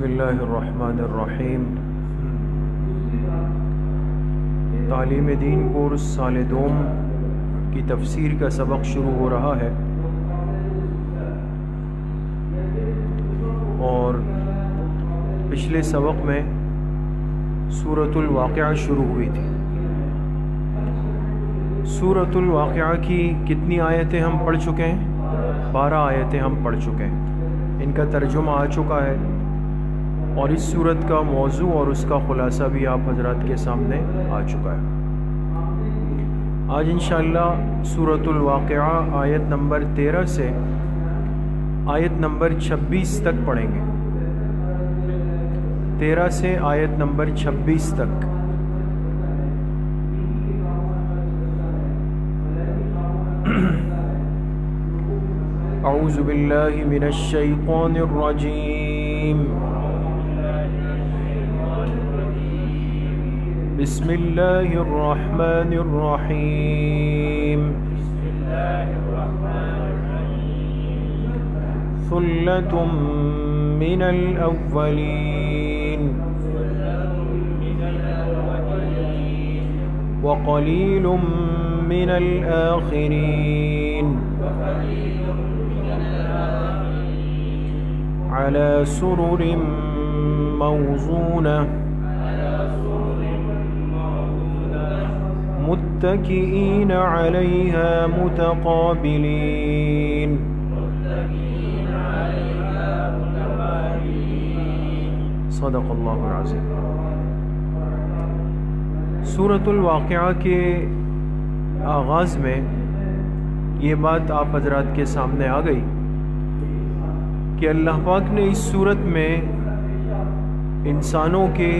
بسم اللہ الرحمن الرحیم۔ تعلیم دین کورس سال دوم کی تفسیر کا سبق شروع ہو رہا ہے، اور پچھلے سبق میں سورۃ الواقعہ شروع ہوئی تھی۔ سورۃ الواقعہ کی کتنی آیتیں ہم پڑھ چکے ہیں؟ 12 آیتیں ہم پڑھ چکے ہیں، ان کا ترجمہ آ چکا ہے، اور اس سورت کا موضوع اور اس کا خلاصہ بھی آپ حضرات کے سامنے آ چکا ہے۔ آج انشاءاللہ سورۃ الواقعہ آیت نمبر 13 سے آیت نمبر 26 تک پڑھیں گے۔ 13 سے آیت نمبر 26 تک۔ اعوذ باللہ من الشیطان الرجیم، بسم اللہ الرحمن الرحیم، ثلۃ من الاولین وقلیل من الآخرین على سرر موضونة متكئين عليها متقابلين صدق اللہ العظیم۔ سورۃ الواقعہ کے آغاز میں یہ بات آپ حضرات کے سامنے آ گئی کہ اللہ پاک نے اس صورت میں انسانوں کے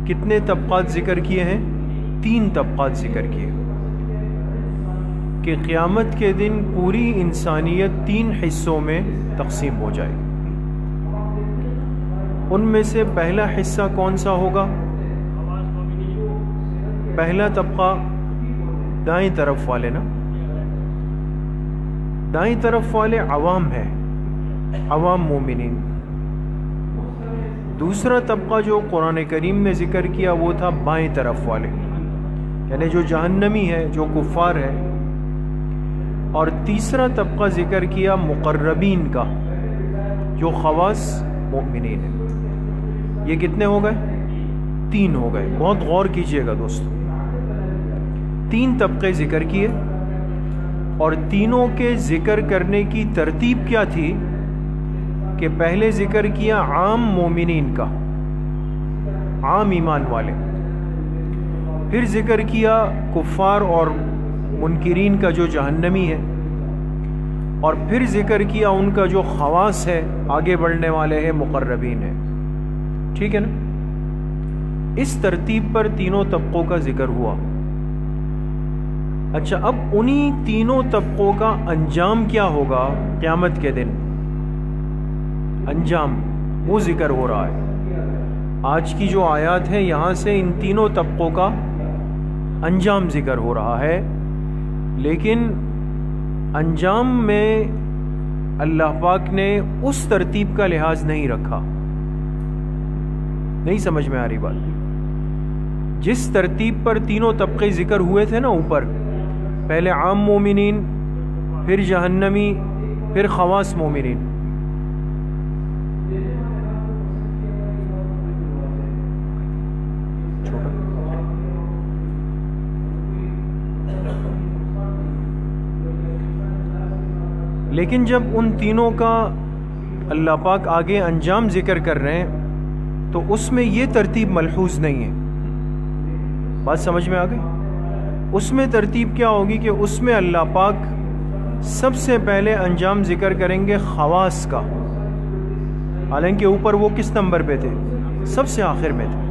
کتنے طبقات ذکر کیے ہیں؟ 3 طبقات ذکر کیے، کہ قیامت کے دن پوری انسانیت 3 حصوں میں تقسیم ہو جائے گی۔ ان میں سے پہلا حصہ کون سا ہوگا؟ پہلا طبقہ دائیں طرف والے نا، دائیں طرف والے عوام ہیں، عوام مومنین۔ دوسرا طبقہ جو قرآن کریم نے ذکر کیا وہ تھا بائیں طرف والے، یعنی جو جہنمی ہے، جو کفار ہے۔ اور تیسرا طبقہ ذکر کیا مقربین کا، جو خواص مومنین ہیں۔ یہ کتنے ہو گئے؟ 3 ہو گئے۔ بہت غور کیجئے گا دوستو، 3 طبقے ذکر کیے، اور تینوں کے ذکر کرنے کی ترتیب کیا تھی کہ پہلے ذکر کیا عام مومنین کا، عام ایمان والے، پھر ذکر کیا کفار اور منکرین کا جو جہنمی ہے، اور پھر ذکر کیا ان کا جو خواص ہے، آگے بڑھنے والے ہیں، مقربین ہیں۔ ٹھیک ہے نا؟ اس ترتیب پر تینوں طبقوں کا ذکر ہوا۔ اچھا، اب انہی تینوں طبقوں کا انجام کیا ہوگا قیامت کے دن؟ انجام وہ ذکر ہو رہا ہے۔ آج کی جو آیات ہیں یہاں سے ان تینوں طبقوں کا انجام ذکر ہو رہا ہے، لیکن انجام میں اللہ پاک نے اس ترتیب کا لحاظ نہیں رکھا۔ نہیں سمجھ میں آ رہی بات؟ جس ترتیب پر تینوں طبقے ذکر ہوئے تھے نا اوپر، پہلے عام مومنین، پھر جہنمی، پھر خواص مومنین، لیکن جب ان تینوں کا اللہ پاک آگے انجام ذکر کر رہے ہیں تو اس میں یہ ترتیب ملحوظ نہیں ہے۔ بات سمجھ میں آ گئی؟ اس میں ترتیب کیا ہوگی کہ اس میں اللہ پاک سب سے پہلے انجام ذکر کریں گے خواص کا، حالانکہ اوپر وہ کس نمبر پہ تھے؟ سب سے آخر میں تھے۔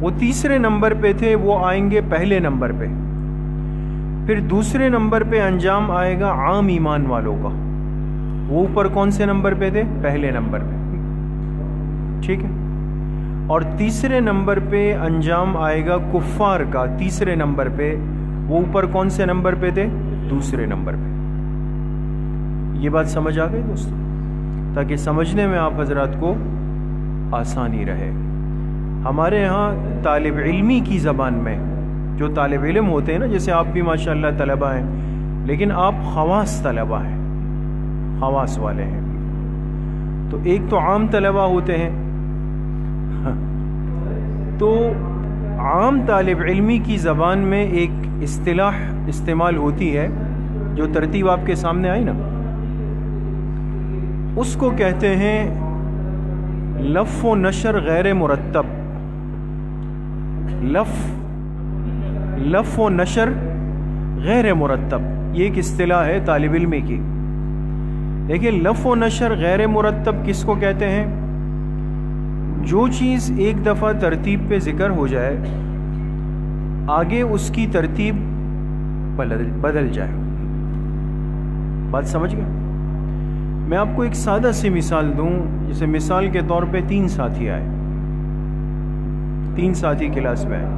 وہ تیسرے نمبر پہ تھے، وہ آئیں گے پہلے نمبر پہ۔ پھر دوسرے نمبر پہ انجام آئے گا عام ایمان والوں کا، وہ اوپر کون سے نمبر پہ تھے؟ پہلے نمبر پہ۔ ٹھیک ہے؟ اور تیسرے نمبر پہ انجام آئے گا کفار کا، تیسرے نمبر پہ، وہ اوپر کون سے نمبر پہ تھے؟ دوسرے نمبر پہ۔ یہ بات سمجھ آ گئی دوستو؟ تاکہ سمجھنے میں آپ حضرات کو آسانی رہے۔ ہمارے ہاں طالب علمی کی زبان میں جو طالب علم ہوتے ہیں نا، جیسے آپ بھی ماشاءاللہ طلبہ ہیں، لیکن آپ خواص طلبہ ہیں، خواص والے ہیں۔ تو ایک تو عام طلبہ ہوتے ہیں، تو عام طالب علمی کی زبان میں ایک اصطلاح استعمال ہوتی ہے جو ترتیب آپ کے سامنے آئی نا، اس کو کہتے ہیں لف و نشر غیر مرتب۔ لف و نشر غیر مرتب، یہ ایک اصطلاح ہے طالب علمی کی۔ دیکھیں، لف و نشر غیر مرتب کس کو کہتے ہیں؟ جو چیز ایک دفعہ ترتیب پہ ذکر ہو جائے، آگے اس کی ترتیب بدل جائے۔ بات سمجھ گئے؟ میں آپ کو ایک سادہ سی مثال دوں، جیسے مثال کے طور پہ 3 ساتھی آئے، 3 ساتھی کلاس میں آئے۔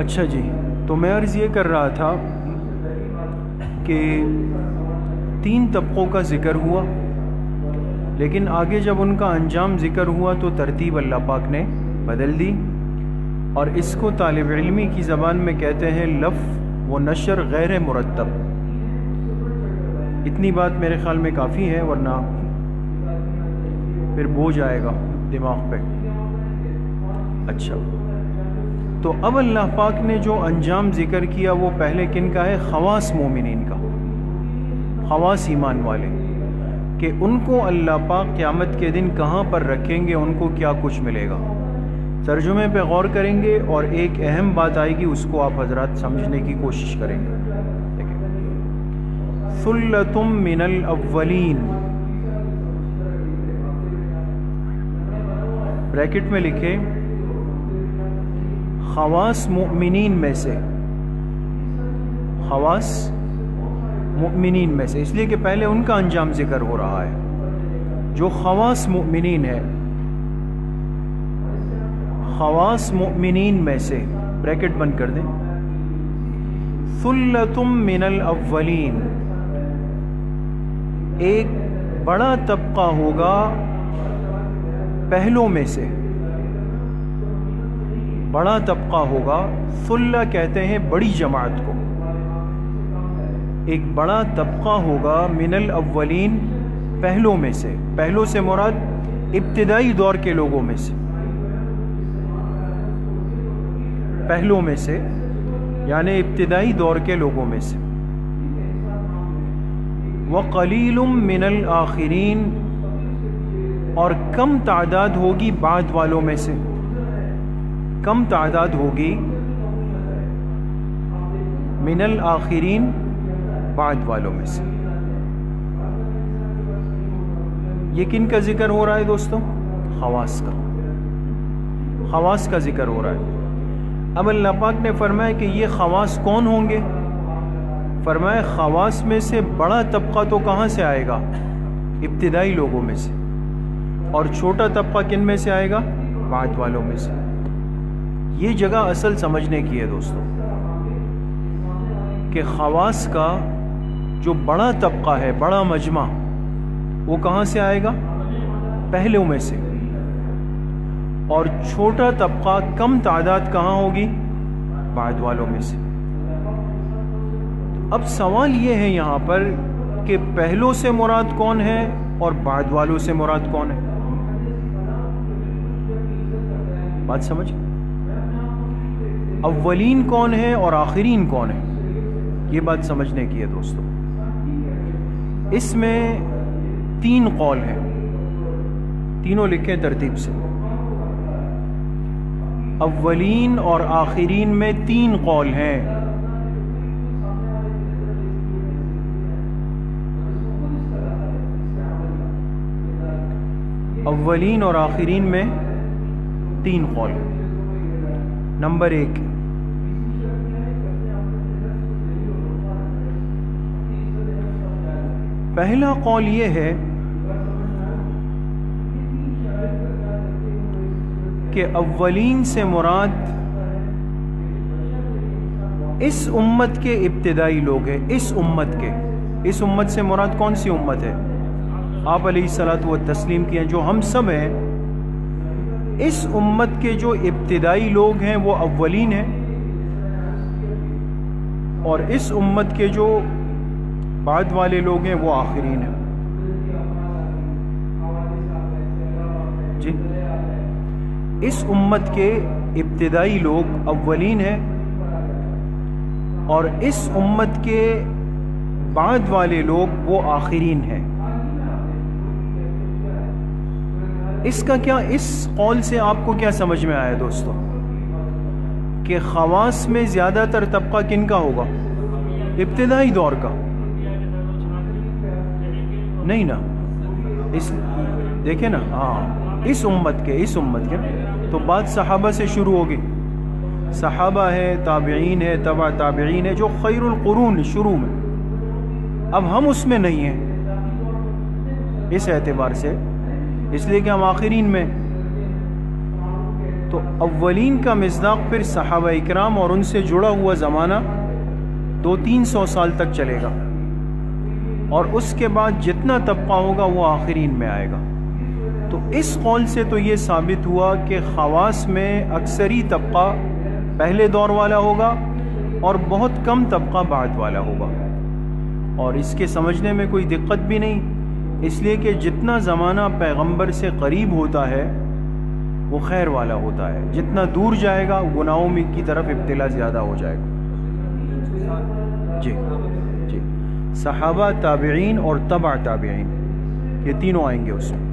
اچھا جی، تو میں عرض یہ کر رہا تھا کہ 3 طبقوں کا ذکر ہوا، لیکن آگے جب ان کا انجام ذکر ہوا تو ترتیب اللہ پاک نے بدل دی، اور اس کو طالب علمی کی زبان میں کہتے ہیں لف و نشر غیر مرتب۔ اتنی بات میرے خیال میں کافی ہے، ورنہ پھر بوجھ آئے گا دماغ پہ۔ اچھا، تو اب اللہ پاک نے جو انجام ذکر کیا وہ پہلے کن کا ہے؟ خواص مومنین کا، خواص ایمان والے، کہ ان کو اللہ پاک قیامت کے دن کہاں پر رکھیں گے، ان کو کیا کچھ ملے گا۔ ترجمے پہ غور کریں گے اور ایک اہم بات آئے گی، اس کو آپ حضرات سمجھنے کی کوشش کریں گے۔ ثلۃ من الاولین، بریکٹ میں لکھے خواص مؤمنین میں سے، خواص مؤمنین میں سے، اس لیے کہ پہلے ان کا انجام ذکر ہو رہا ہے۔ جو خواص مؤمنین ہے، خواص مؤمنین میں سے، بریکٹ بند کر دیں، ثلۃ من الاولین، ایک بڑا طبقہ ہوگا پہلوں میں سے، بڑا طبقہ ہوگا۔ ثلہ کہتے ہیں بڑی جماعت کو، ایک بڑا طبقہ ہوگا من الاولین، پہلوں میں سے۔ پہلوں سے مراد ابتدائی دور کے لوگوں میں سے، پہلوں میں سے یعنی ابتدائی دور کے لوگوں میں سے۔ وَقَلِيلٌ مِّنَ الْآخِرِينَ، اور کم تعداد ہوگی بعد والوں میں سے، کم تعداد ہوگی من الآخرین، بعد والوں میں سے۔ یہ کن کا ذکر ہو رہا ہے دوستوں؟ خواص کا، خواص کا ذکر ہو رہا ہے۔ اب اللہ پاک نے فرمایا کہ یہ خواص کون ہوں گے؟ فرمایا خواص میں سے بڑا طبقہ تو کہاں سے آئے گا؟ ابتدائی لوگوں میں سے، اور چھوٹا طبقہ کن میں سے آئے گا؟ بعد والوں میں سے۔ یہ جگہ اصل سمجھنے کی ہے دوستو، کہ خواص کا جو بڑا طبقہ ہے، بڑا مجمع، وہ کہاں سے آئے گا؟ پہلوں میں سے، اور چھوٹا طبقہ کم تعداد کہاں ہوگی؟ بعد والوں میں سے۔ اب سوال یہ ہے یہاں پر کہ پہلوں سے مراد کون ہے اور بعد والوں سے مراد کون ہے؟ بات سمجھ؟ اولین کون ہے اور آخرین کون ہے؟ یہ بات سمجھنے کی ہے دوستو۔ اس میں 3 قول ہیں، تینوں لکھیں ترتیب سے۔ اولین اور آخرین میں 3 قول ہیں۔ اولین اور آخرین میں 3 قول ہیں۔ نمبر 1، پہلا قول یہ ہے کہ اولین سے مراد اس امت کے ابتدائی لوگ ہیں۔ اس امت سے مراد کون سی امت ہے؟ آپ علیہ الصلوۃ والتسلیم کی ہیں، جو ہم سب ہیں۔ اس امت کے جو ابتدائی لوگ ہیں وہ اولین ہیں، اور اس امت کے جو بعد والے لوگ ہیں وہ آخرین ہیں۔ جی، اس امت کے ابتدائی لوگ اولین ہیں، اور اس امت کے بعد والے لوگ وہ آخرین ہیں۔ اس کا کیا، اس قول سے آپ کو کیا سمجھ میں آیا دوستو؟ کہ خواص میں زیادہ تر طبقہ کن کا ہوگا؟ ابتدائی دور کا؟ نہیں نا، اس دیکھیں نا، ہاں، اس امت کے تو بات صحابہ سے شروع ہوگی۔ صحابہ ہے، تابعین ہے، تبع تابعین ہے، جو خیر القرون شروع میں۔ اب ہم اس میں نہیں ہیں اس اعتبار سے، اس لیے کہ ہم آخرین میں۔ تو اولین کا مصداق پھر صحابہ اکرام اور ان سے جڑا ہوا زمانہ 200-300 سال تک چلے گا، اور اس کے بعد جتنا طبقہ ہوگا وہ آخرین میں آئے گا۔ تو اس قول سے تو یہ ثابت ہوا کہ خواص میں اکثری طبقہ پہلے دور والا ہوگا اور بہت کم طبقہ بعد والا ہوگا، اور اس کے سمجھنے میں کوئی دقت بھی نہیں، اس لیے کہ جتنا زمانہ پیغمبر سے قریب ہوتا ہے وہ خیر والا ہوتا ہے، جتنا دور جائے گا گناہوں کی طرف ابتلا زیادہ ہو جائے گا۔ جی، صحابہ، تابعین اور تبع تابعین، یہ تینوں آئیں گے اس میں۔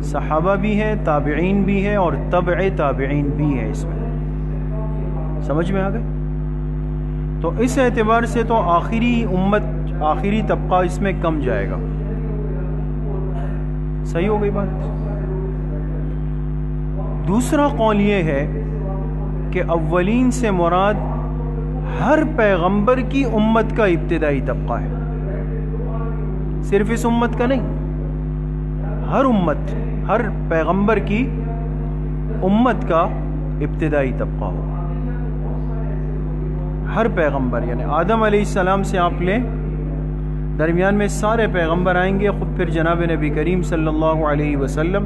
صحابہ بھی ہے، تابعین بھی ہے، اور تبع تابعین بھی ہے اس میں۔ سمجھ میں آ گئے؟ تو اس اعتبار سے تو آخری امت، آخری طبقہ اس میں کم جائے گا۔ صحیح ہو گئی بات؟ دوسرا قول یہ ہے کہ اولین سے مراد ہر پیغمبر کی امت کا ابتدائی طبقہ ہے، صرف اس امت کا نہیں، ہر امت، ہر پیغمبر کی امت کا ابتدائی طبقہ ہو۔ ہر پیغمبر، یعنی آدم علیہ السلام سے آپ لیں، درمیان میں سارے پیغمبر آئیں گے، خود پھر جناب نبی کریم صلی اللہ علیہ وسلم،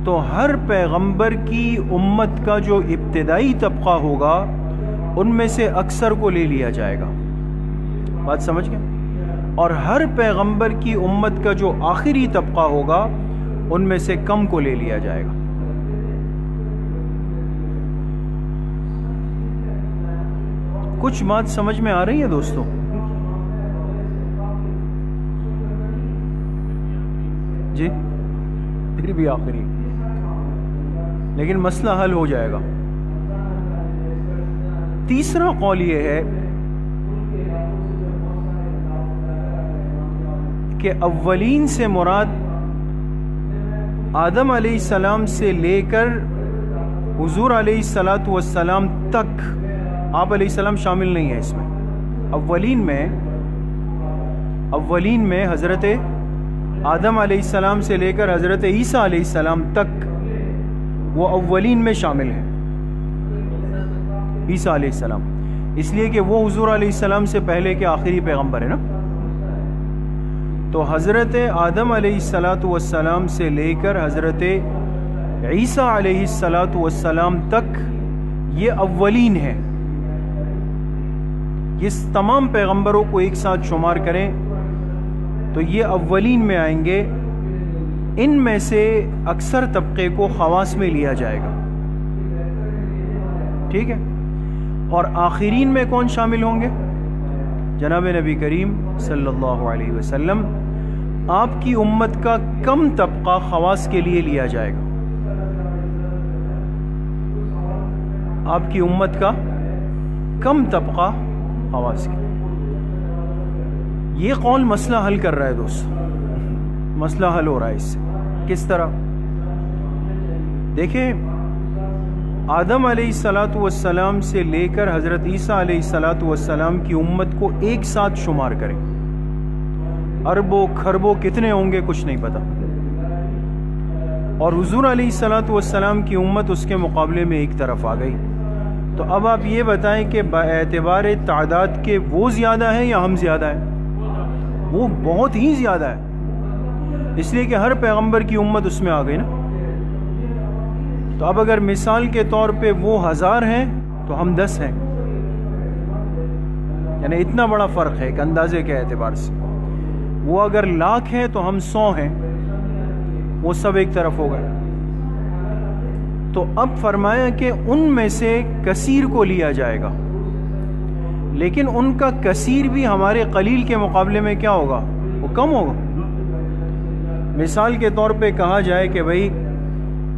تو ہر پیغمبر کی امت کا جو ابتدائی طبقہ ہوگا ان میں سے اکثر کو لے لیا جائے گا۔ بات سمجھ گئے؟ اور ہر پیغمبر کی امت کا جو آخری طبقہ ہوگا ان میں سے کم کو لے لیا جائے گا۔ کچھ بات سمجھ میں آ رہی ہے دوستو؟ جی، پھر بھی آخری، لیکن مسئلہ حل ہو جائے گا۔ تیسرا قول یہ ہے کہ اولین سے مراد آدم علیہ السلام سے لے کر حضور علیہ الصلاۃ والسلام تک آپ علیہ السلام شامل نہیں ہے اس میں. اولین میں حضرت آدم علیہ السلام سے لے کر حضرت عیسیٰ علیہ السلام تک وہ اولین میں شامل ہیں. عیسیٰ علیہ السلام اس لیے کہ وہ حضور علیہ السلام سے پہلے کے آخری پیغمبر ہے نا. تو حضرت آدم علیہ الصلاۃ والسلام سے لے کر حضرت عیسیٰ علیہ الصلاۃ والسلام تک یہ اولین ہے. یہ تمام پیغمبروں کو ایک ساتھ شمار کریں تو یہ اولین میں آئیں گے. ان میں سے اکثر طبقے کو خواص میں لیا جائے گا. ٹھیک ہے. اور آخرین میں کون شامل ہوں گے؟ جناب نبی کریم صلی اللہ علیہ وسلم. آپ کی امت کا کم طبقہ خواص کے لیے لیا جائے گا. آپ کی امت کا کم طبقہ خواص کے. یہ قول مسئلہ حل کر رہا ہے دوستو. مسئلہ حل ہو رہا ہے اس سے. کس طرح؟ دیکھیں، آدم علیہ الصلاۃ والسلام سے لے کر حضرت عیسیٰ علیہ الصلاۃ والسلام کی امت کو ایک ساتھ شمار کریں. اربوں کھربوں کتنے ہوں گے کچھ نہیں پتا. اور حضور علیہ الصلاۃ والسلام کی امت اس کے مقابلے میں ایک طرف آ گئی. تو اب آپ یہ بتائیں کہ باعتبار تعداد کے وہ زیادہ ہیں یا ہم زیادہ ہیں؟ وہ بہت ہی زیادہ ہے، اس لیے کہ ہر پیغمبر کی امت اس میں آ گئی نا. تو اب اگر مثال کے طور پہ وہ 1000 ہیں تو ہم 10 ہیں، یعنی اتنا بڑا فرق ہے ایک اندازے کے اعتبار سے. وہ اگر 1,00,000 ہیں تو ہم 100 ہیں، وہ سب ایک طرف ہو گئے. تو اب فرمایا کہ ان میں سے کثیر کو لیا جائے گا، لیکن ان کا کثیر بھی ہمارے قلیل کے مقابلے میں کیا ہوگا؟ وہ کم ہوگا. مثال کے طور پہ کہا جائے کہ بھائی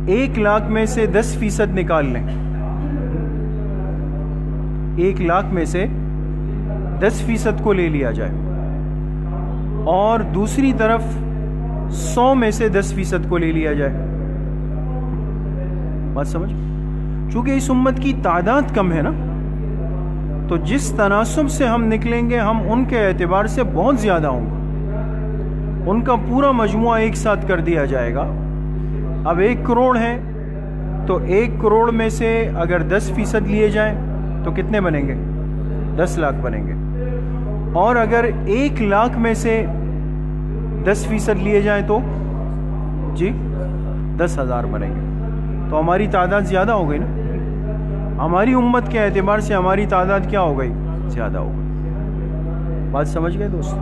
1,00,000 میں سے 10% نکال لیں. 1,00,000 میں سے 10% کو لے لیا جائے، اور دوسری طرف 100 میں سے 10% کو لے لیا جائے. بات سمجھ؟ چونکہ اس امت کی تعداد کم ہے نا، تو جس تناسب سے ہم نکلیں گے ہم ان کے اعتبار سے بہت زیادہ ہوں گے. ان کا پورا مجموعہ ایک ساتھ کر دیا جائے گا. اب 1 کروڑ ہے تو 1 کروڑ میں سے اگر 10% لیے جائیں تو کتنے بنیں گے؟ 10 لاکھ بنیں گے. اور اگر 1,00,000 میں سے 10% لیے جائیں تو جی 10,000 بنیں گے. تو ہماری تعداد زیادہ ہو گئی نا. ہماری امت کے اعتبار سے ہماری تعداد کیا ہو گئی؟ زیادہ ہو گئی. بات سمجھ گئے دوستو؟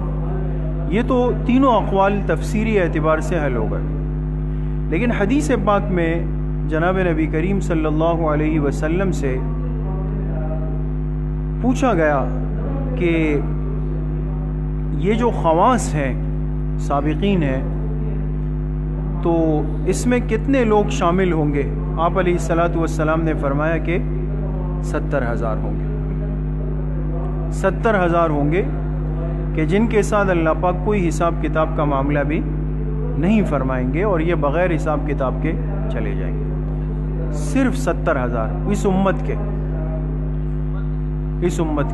یہ تو تینوں اقوال تفسیری اعتبار سے حل ہو گئے. لیکن حدیث پاک میں جناب نبی کریم صلی اللہ علیہ وسلم سے پوچھا گیا کہ یہ جو خواص ہیں، سابقین ہیں، تو اس میں کتنے لوگ شامل ہوں گے؟ آپ علیہ الصلاۃ والسلام نے فرمایا کہ 70,000 ہوں گے. 70,000 ہوں گے کہ جن کے ساتھ اللہ پاک کوئی حساب کتاب کا معاملہ بھی نہیں فرمائیں گے، اور یہ بغیر حساب کتاب کے چلے جائیں گے. صرف 70,000 اس امت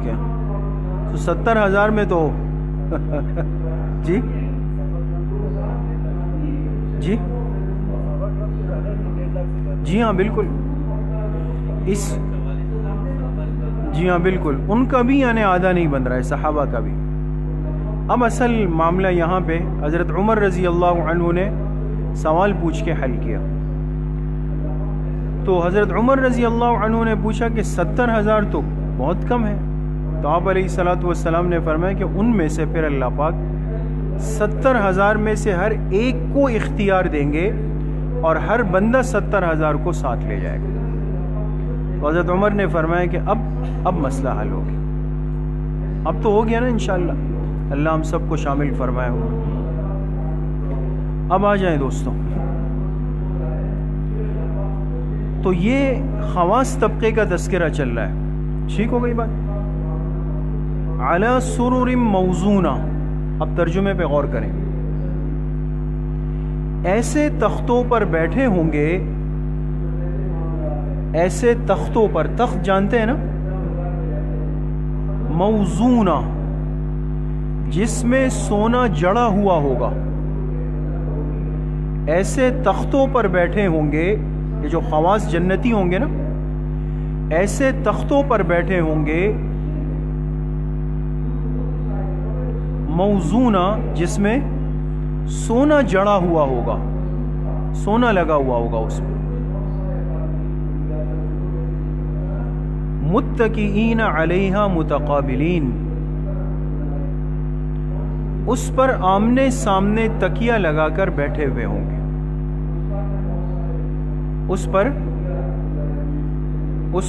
کے. تو 70,000 میں تو جی جی ہاں بالکل. جی ہاں بالکل، ان کا بھی یعنی آدھا نہیں بن رہا ہے، صحابہ کا بھی. اب اصل معاملہ یہاں پہ حضرت عمر رضی اللہ عنہ نے سوال پوچھ کے حل کیا. تو حضرت عمر رضی اللہ عنہ نے پوچھا کہ 70,000 تو بہت کم ہے. تو آپ علیہ الصلاۃ والسلام نے فرمایا کہ ان میں سے پھر اللہ پاک 70,000 میں سے ہر ایک کو اختیار دیں گے، اور ہر بندہ 70,000 کو ساتھ لے جائے گا. تو حضرت عمر نے فرمایا کہ اب مسئلہ حل ہو گیا. اب تو ہو گیا نا انشاءاللہ. اللہ ہم سب کو شامل فرمائے ہو. اب آ جائیں دوستوں. تو یہ خواص طبقے کا تذکرہ چل رہا ہے. ٹھیک ہو گئی بات؟ علی سرر موضونہ. اب ترجمے پہ غور کریں. ایسے تختوں پر بیٹھے ہوں گے، ایسے تختوں پر، تخت جانتے ہیں نا، موزونہ، جس میں سونا جڑا ہوا ہوگا، ایسے تختوں پر بیٹھے ہوں گے، یہ جو خواص جنتی ہوں گے نا، ایسے تختوں پر بیٹھے ہوں گے، موزونہ، جس میں سونا جڑا ہوا ہوگا، سونا لگا ہوا ہوگا اس میں، متکئین علیہا متقابلین، اس پر آمنے سامنے تکیہ لگا کر بیٹھے ہوئے ہوں گے، اس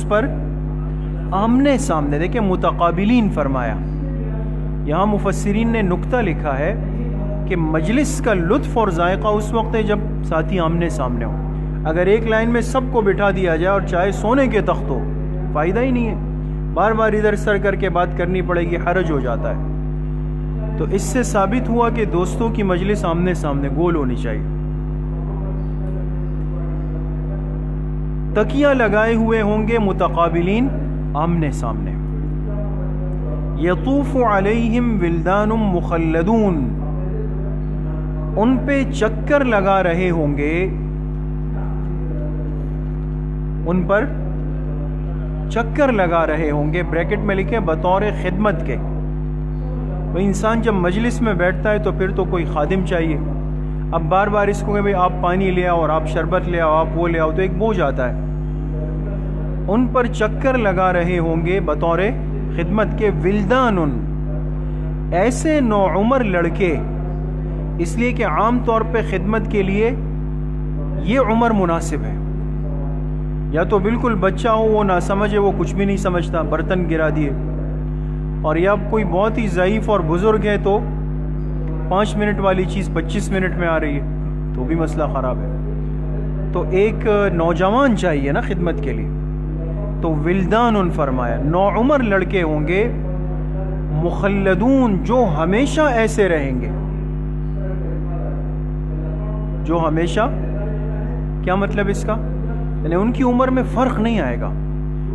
پر آمنے سامنے، دیکھیں متقابلین فرمایا۔ یہاں مفسرین نے نکتہ لکھا ہے کہ مجلس کا لطف اور ذائقہ اس وقت ہے جب ساتھی آمنے سامنے ہو۔ اگر ایک لائن میں سب کو بٹھا دیا جائے اور چاہے سونے کے تخت ہو، فائدہ ہی نہیں ہے، بار بار ادھر سر کر کے بات کرنی پڑے گی، حرج ہو جاتا ہے۔ تو اس سے ثابت ہوا کہ دوستوں کی مجلس آمنے سامنے گول ہونی چاہیے۔ تکیہ لگائے ہوئے ہوں گے متقابلین، آمنے سامنے۔ یطوف علیہم ولدان مخلدون، ان پہ چکر لگا رہے ہوں گے، ان پر چکر لگا رہے ہوں گے، بریکٹ میں لکھے بطور خدمت کے۔ وہ انسان جب مجلس میں بیٹھتا ہے تو پھر تو کوئی خادم چاہیے، اب بار بار اس کو کہ بھئی آپ پانی لے آؤ اور آپ شربت لے آؤ، آپ وہ لے آؤ، تو ایک بوجھ آتا ہے۔ ان پر چکر لگا رہے ہوں گے بطور خدمت کے، ولدان، ایسے نوعمر لڑکے، اس لیے کہ عام طور پہ خدمت کے لیے یہ عمر مناسب ہے، یا تو بالکل بچہ ہو، وہ نہ سمجھے، وہ کچھ بھی نہیں سمجھتا، برتن گرا دیے، اور یا کوئی بہت ہی ضعیف اور بزرگ ہے تو 5 منٹ والی چیز 25 منٹ میں آ رہی ہے، تو بھی مسئلہ خراب ہے۔ تو ایک نوجوان چاہیے نا خدمت کے لیے، تو ولدان فرمایا، نوعمر لڑکے ہوں گے، مخلدون، جو ہمیشہ ایسے رہیں گے، جو ہمیشہ، کیا مطلب اس کا؟ یعنی ان کی عمر میں فرق نہیں آئے گا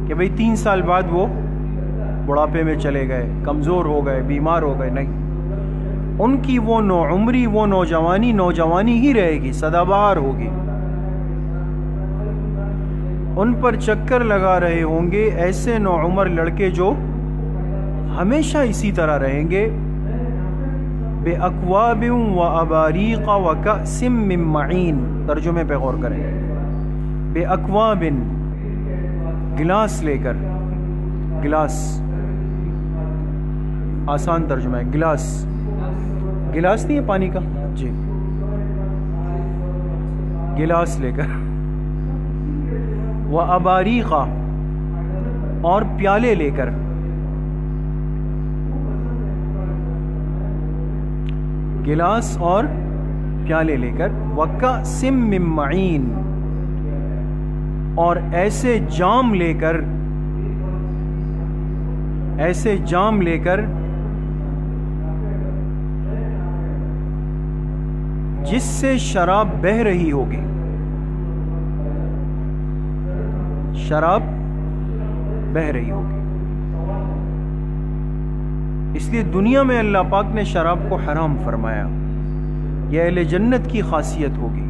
کہ بھئی 3 سال بعد وہ بڑھاپے میں چلے گئے، کمزور ہو گئے، بیمار ہو گئے، نہیں، ان کی وہ نوعمری، وہ نوجوانی، نوجوانی ہی رہے گی، سدا بہار ہوگی۔ ان پر چکر لگا رہے ہوں گے ایسے نوعمر لڑکے جو ہمیشہ اسی طرح رہیں گے، بے اکواب و اباریق و کأس من معین، ترجمے پہ غور کریں، بے اکواب، گلاس لے کر، گلاس آسان ترجمہ ہے، گلاس، گلاس نہیں ہے پانی کا، جی، گلاس لے کر، وَأَبَارِيقَ، اور پیالے لے کر، گلاس اور پیالے لے کر، وَكَأْسٍ مِّن مَّعِينٍ، اور ایسے جام لے کر، ایسے جام لے کر جس سے شراب بہہ رہی ہوگی، شراب بہہ رہی ہوگی۔ اس لیے دنیا میں اللہ پاک نے شراب کو حرام فرمایا، یہ اہل جنت کی خاصیت ہوگی۔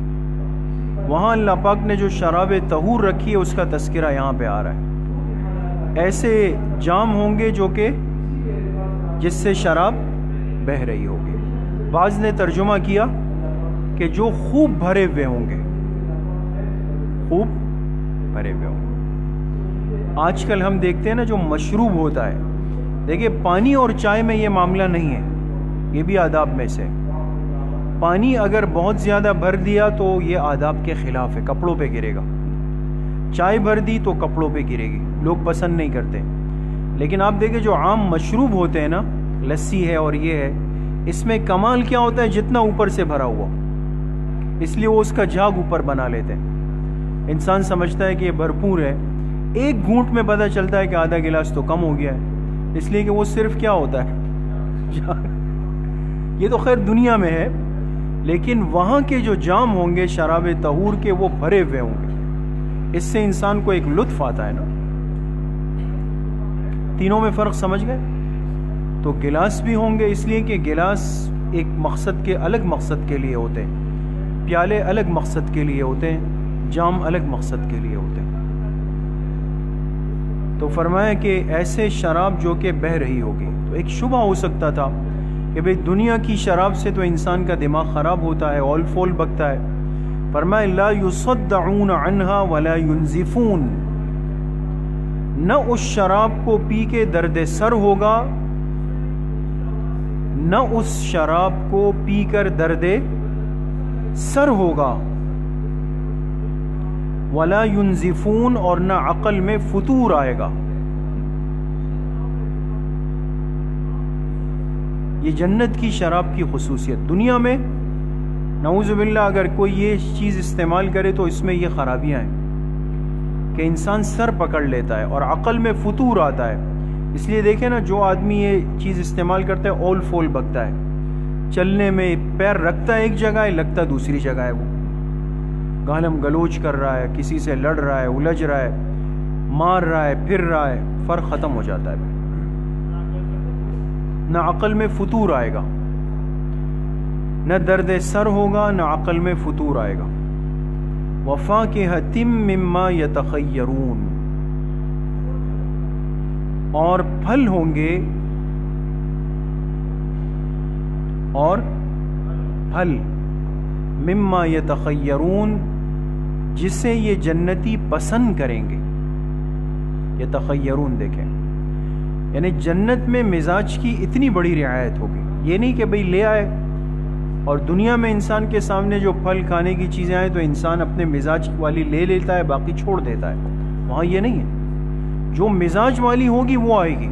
وہاں اللہ پاک نے جو شراب طہور رکھی ہے اس کا تذکرہ یہاں پہ آ رہا ہے۔ ایسے جام ہوں گے جو کہ جس سے شراب بہہ رہی ہوگی۔ بعض نے ترجمہ کیا کہ جو خوب بھرے ہوئے ہوں گے، خوب بھرے ہوئے ہوں گے۔ آج کل ہم دیکھتے ہیں نا جو مشروب ہوتا ہے، دیکھیں پانی اور چائے میں یہ معاملہ نہیں ہے، یہ بھی آداب میں سے۔ پانی اگر بہت زیادہ بھر دیا تو یہ آداب کے خلاف ہے، کپڑوں پہ گرے گا۔ چائے بھر دی تو کپڑوں پہ گرے گی، لوگ پسند نہیں کرتے۔ لیکن آپ دیکھیں جو عام مشروب ہوتے ہیں نا، لسی ہے اور یہ ہے، اس میں کمال کیا ہوتا ہے؟ جتنا اوپر سے بھرا ہوا، اس لیے وہ اس کا جھاگ اوپر بنا لیتے ہیں۔ انسان سمجھتا ہے کہ یہ بھرپور ہے، ایک گھونٹ میں پتہ چلتا ہے کہ آدھا گلاس تو کم ہو گیا ہے، اس لیے کہ وہ صرف کیا ہوتا ہے، یہ تو خیر دنیا میں ہے، لیکن وہاں کے جو جام ہوں گے شراب طہور کے وہ بھرے ہوئے ہوں گے. اس سے انسان کو ایک لطف آتا ہے نا. تینوں میں فرق سمجھ گئے؟ تو گلاس بھی ہوں گے اس لیے کہ گلاس ایک مقصد کے الگ مقصد کے لیے ہوتے ہیں، پیالے الگ مقصد کے لیے ہوتے ہیں، جام الگ مقصد کے لیے ہوتے ہیں. تو فرمایا کہ ایسے شراب جو کہ بہہ رہی ہوگی. تو ایک شبہ ہو سکتا تھا کہ بھئی دنیا کی شراب سے تو انسان کا دماغ خراب ہوتا ہے، اول فول بکتا ہے. فرمایا لا یصدعون عنہا ولا ینزفون، نہ اس شراب کو پی کے درد سر ہوگا، نہ اس شراب کو پی کر درد سر ہوگا، ولا ینزفون، اور نہ عقل میں فتور آئے گا. یہ جنت کی شراب کی خصوصیت. دنیا میں نعوذ باللہ اگر کوئی یہ چیز استعمال کرے تو اس میں یہ خرابیاں ہیں کہ انسان سر پکڑ لیتا ہے اور عقل میں فتور آتا ہے. اس لیے دیکھیں نا، جو آدمی یہ چیز استعمال کرتا ہے اول فول بکتا ہے، چلنے میں پیر رکھتا ہے ایک جگہ ہے، لگتا دوسری جگہ ہے، وہ گالم گلوچ کر رہا ہے، کسی سے لڑ رہا ہے، الجھ رہا ہے، مار رہا ہے، پھر رہا ہے، فرق ختم ہو جاتا ہے. نہ عقل میں فتور آئے گا، نہ درد سر ہوگا، نہ عقل میں فتور آئے گا. وَفَاكِهَةٍ مِّمَّا يَتَخَيَّرُونَ، اور پھل ہوں گے، اور پھل مما یتخیرون، جسے یہ جنتی پسند کریں گے. یتخیرون دیکھیں، یعنی جنت میں مزاج کی اتنی بڑی رعایت ہوگی. یہ نہیں کہ بھئی لے آئے، اور دنیا میں انسان کے سامنے جو پھل کھانے کی چیزیں آئیں تو انسان اپنے مزاج والی لے لیتا ہے، باقی چھوڑ دیتا ہے. وہاں یہ نہیں ہے. جو مزاج والی ہوگی وہ آئے گی،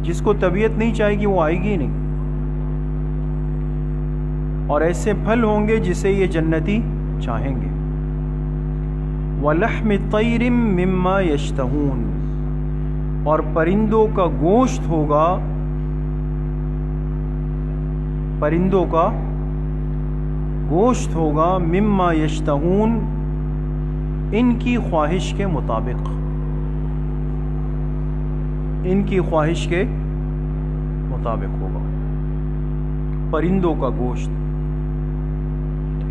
جس کو طبیعت نہیں چاہے گی وہ آئے گی نہیں. اور ایسے پھل ہوں گے جسے یہ جنتی چاہیں گے. وَلَحْمِ طَيْرٍ مِّمَّا يَشْتَهُونَ، اور پرندوں کا گوشت ہوگا، پرندوں کا گوشت ہوگا، مما یشتہون، ان کی خواہش کے مطابق، ان کی خواہش کے مطابق ہوگا پرندوں کا گوشت.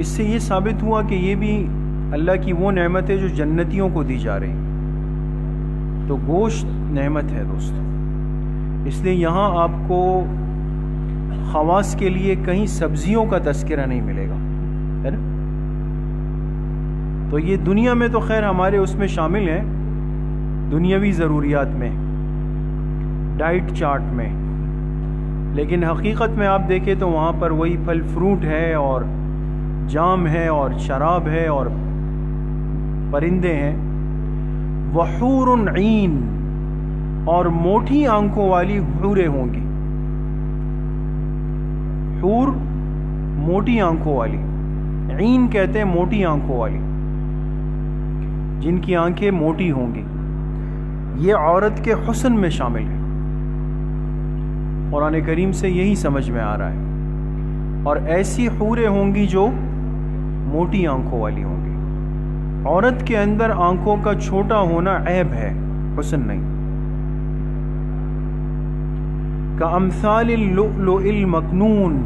اس سے یہ ثابت ہوا کہ یہ بھی اللہ کی وہ نعمت ہے جو جنتیوں کو دی جا رہی. تو گوشت نعمت ہے دوستو. اس لیے یہاں آپ کو خواص کے لیے کہیں سبزیوں کا تذکرہ نہیں ملے گا، ہے نا. تو یہ دنیا میں تو خیر ہمارے اس میں شامل ہیں، دنیاوی ضروریات میں، ڈائٹ چارٹ میں، لیکن حقیقت میں آپ دیکھیں تو وہاں پر وہی پھل فروٹ ہے، اور جام ہے، اور شراب ہے، اور پرندے ہیں. وحور عین، اور موٹی آنکھوں والی حوریں ہوں گی. حور موٹی آنکھوں والی، عین کہتے ہیں موٹی آنکھوں والی، جن کی آنکھیں موٹی ہوں گی. یہ عورت کے حسن میں شامل ہے. قرآن کریم سے یہی سمجھ میں آ رہا ہے. اور ایسی حوریں ہوں گی جو موٹی آنکھوں والی ہوں گی. عورت کے اندر آنکھوں کا چھوٹا ہونا عیب ہے، حسن نہیں. کامثال اللؤلؤ المکنون،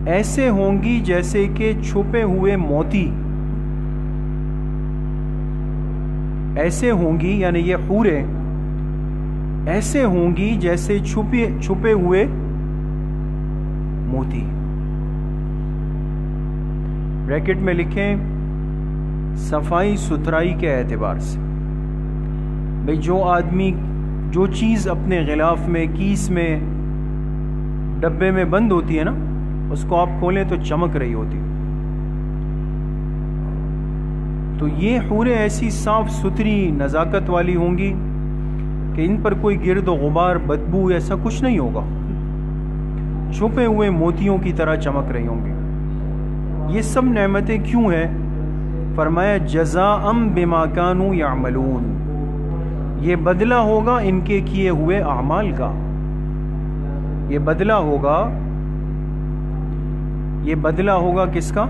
ایسے ہوں گی جیسے کہ چھپے ہوئے موتی. ایسے ہوں گی یعنی یہ حوریں ایسے ہوں گی جیسے چھپے ہوئے موتی. بریکٹ میں لکھیں صفائی ستھرائی کے اعتبار سے. بھئی جو آدمی جو چیز اپنے غلاف میں، کیس میں، ڈبے میں بند ہوتی ہے نا، اس کو آپ کھولیں تو چمک رہی ہوتی. تو یہ حوریں ایسی صاف ستھری نزاکت والی ہوں گی کہ ان پر کوئی گرد و غبار، بدبو ایسا کچھ نہیں ہوگا. چھپے ہوئے موتیوں کی طرح چمک رہی ہوں گی. یہ سب نعمتیں کیوں ہیں؟ فرمایا جزاء بما کانوا یعملون، یہ بدلہ ہوگا ان کے کیے ہوئے اعمال کا. یہ بدلہ ہوگا یہ بدلہ ہوگا کس کا؟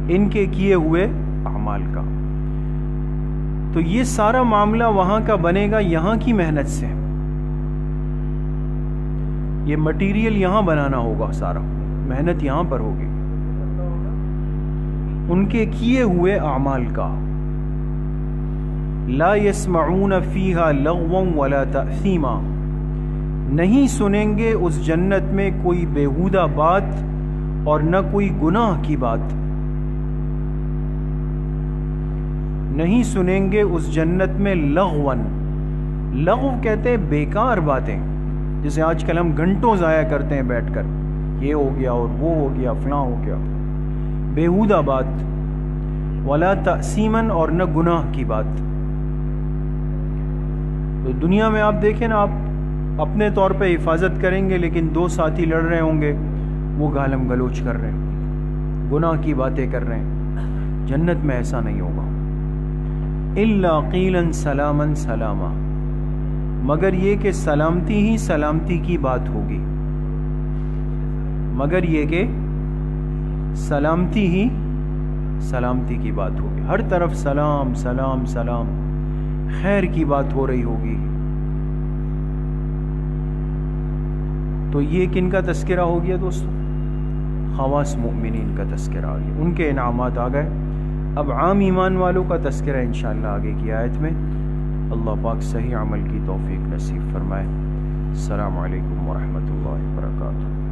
ان کے کیے ہوئے اعمال کا۔ تو یہ سارا معاملہ وہاں کا بنے گا یہاں کی محنت سے، یہ مٹیریل یہاں بنانا ہوگا، سارا محنت یہاں پر ہوگی، ان کے کیے ہوئے اعمال کا۔ لا يسمعون فیہا لغوا ولا تأثیما، نہیں سنیں گے اس جنت میں کوئی بیہودہ بات اور نہ کوئی گناہ کی بات، نہیں سنیں گے اس جنت میں لغون، لغو کہتے ہیں بیکار باتیں، جیسے آج کل ہم گھنٹوں ضائع کرتے ہیں بیٹھ کر، یہ ہو گیا اور وہ ہو گیا فلاں ہو گیا، بیہودہ بات، ولا تأثیما اور نہ گناہ کی بات۔ تو دنیا میں آپ دیکھیں نا، آپ اپنے طور پہ حفاظت کریں گے لیکن دو ساتھی لڑ رہے ہوں گے، وہ گالم گلوچ کر رہے ہیں، گناہ کی باتیں کر رہے ہیں۔ جنت میں ایسا نہیں ہوگا۔ الا قیلا سلاما سلاما، مگر یہ کہ سلامتی ہی سلامتی کی بات ہوگی، مگر یہ کہ سلامتی ہی سلامتی کی بات ہوگی، ہر طرف سلام سلام سلام، خیر کی بات ہو رہی ہوگی۔ تو یہ کن کا تذکرہ ہو گیا دوستو؟ خواص مومنین کا تذکرہ آ گیا، ان کے انعامات آ گئے۔ اب عام ایمان والوں کا تذکرہ انشاءاللہ آگے کی آیت میں۔ اللہ پاک صحیح عمل کی توفیق نصیب فرمائے۔ السلام علیکم ورحمۃ اللہ وبرکاتہ۔